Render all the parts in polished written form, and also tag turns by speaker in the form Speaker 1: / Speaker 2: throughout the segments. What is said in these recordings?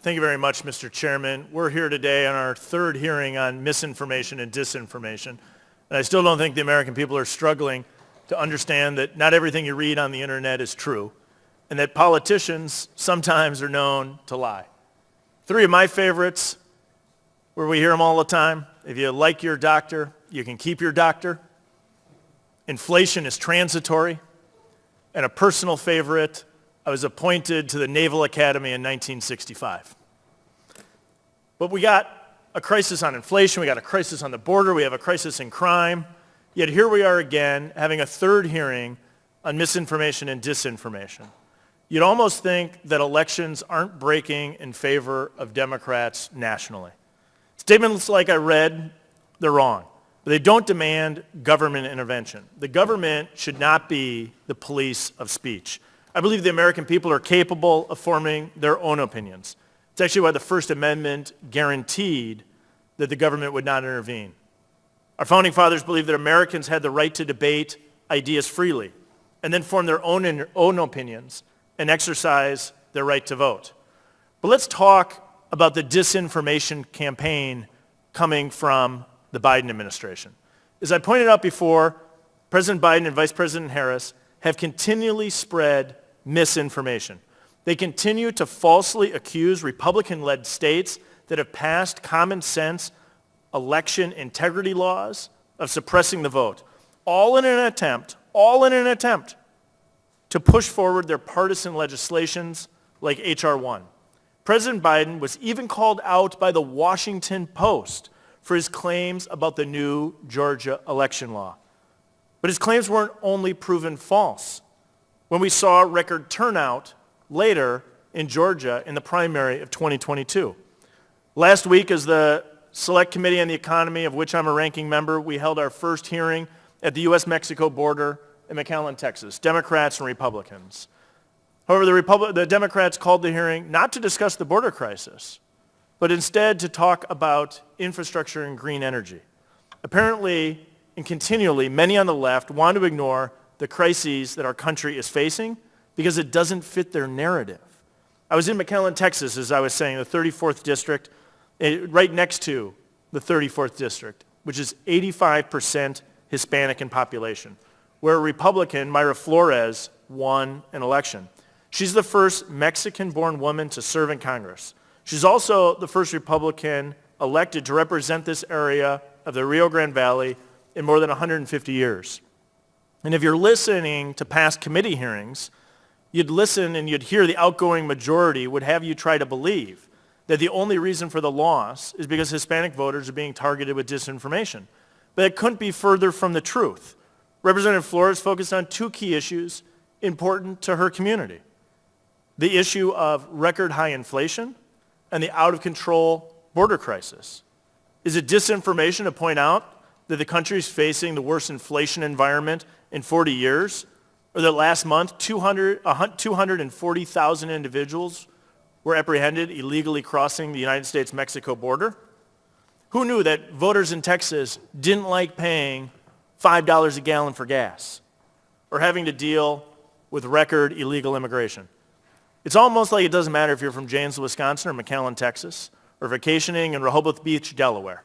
Speaker 1: Thank you very much, Mr. Chairman. We're here today on our third hearing on misinformation and disinformation. And I still don't think the American people are struggling to understand that not everything you read on the internet is true, and that politicians sometimes are known to lie. Three of my favorites, where we hear them all the time: if you like your doctor, you can keep your doctor. Inflation is transitory. And a personal favorite, I was appointed to the Naval Academy in 1965. But we got a crisis on inflation, we got a crisis on the border, we have a crisis in crime, yet here we are again having a third hearing on misinformation and disinformation. You'd almost think that elections aren't breaking in favor of Democrats nationally. Statements like I read, they're wrong. But they don't demand government intervention. The government should not be the police of speech. I believe the American people are capable of forming their own opinions. It's actually why the First Amendment guaranteed that the government would not intervene. Our founding fathers believed that Americans had the right to debate ideas freely and then form their own opinions and exercise their right to vote. But let's talk about the disinformation campaign coming from the Biden administration. As I pointed out before, President Biden and Vice President Harris have continually spread misinformation. They continue to falsely accuse Republican-led states that have passed common sense election integrity laws of suppressing the vote, all in an attempt to push forward their partisan legislations like H.R. 1. President Biden was even called out by the Washington Post for his claims about the new Georgia election law. But his claims weren't only proven false. When we saw record turnout later in Georgia in the primary of 2022. Last week, as the Select Committee on the Economy, of which I'm a ranking member, we held our first hearing at the U.S.-Mexico border in McAllen, Texas, Democrats and Republicans. However, the Democrats called the hearing not to discuss the border crisis, but instead to talk about infrastructure and green energy. Apparently and continually, many on the left want to ignore the crises that our country is facing because it doesn't fit their narrative. I was in McAllen, Texas, as I was saying, the 34th district, right next to the 34th district, which is 85% Hispanic in population, where a Republican, Mayra Flores, won an election. She's the first Mexican-born woman to serve in Congress. She's also the first Republican elected to represent this area of the Rio Grande Valley in more than 150 years. And if you're listening to past committee hearings, you'd listen and you'd hear the outgoing majority would have you try to believe that the only reason for the loss is because Hispanic voters are being targeted with disinformation. But it couldn't be further from the truth. Representative Flores focused on two key issues important to her community: the issue of record high inflation and the out-of-control border crisis. Is it disinformation to point out that the country is facing the worst inflation environment in 40 years? Or that last month, 240,000 individuals were apprehended illegally crossing the United States-Mexico border? Who knew that voters in Texas didn't like paying $5 a gallon for gas or having to deal with record illegal immigration? It's almost like it doesn't matter if you're from Janesville, Wisconsin, or McAllen, Texas, or vacationing in Rehoboth Beach, Delaware.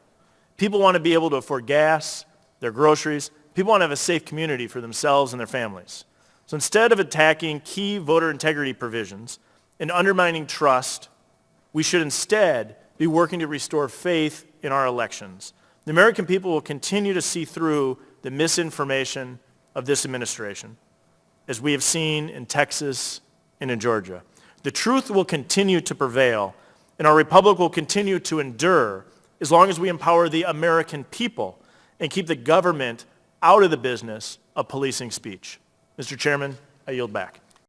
Speaker 1: People want to be able to afford gas, their groceries. People want to have a safe community for themselves and their families. So instead of attacking key voter integrity provisions and undermining trust, we should instead be working to restore faith in our elections. The American people will continue to see through the misinformation of this administration, as we have seen in Texas and in Georgia. The truth will continue to prevail, and our republic will continue to endure as long as we empower the American people and keep the government out of the business of policing speech. Mr. Chairman, I yield back.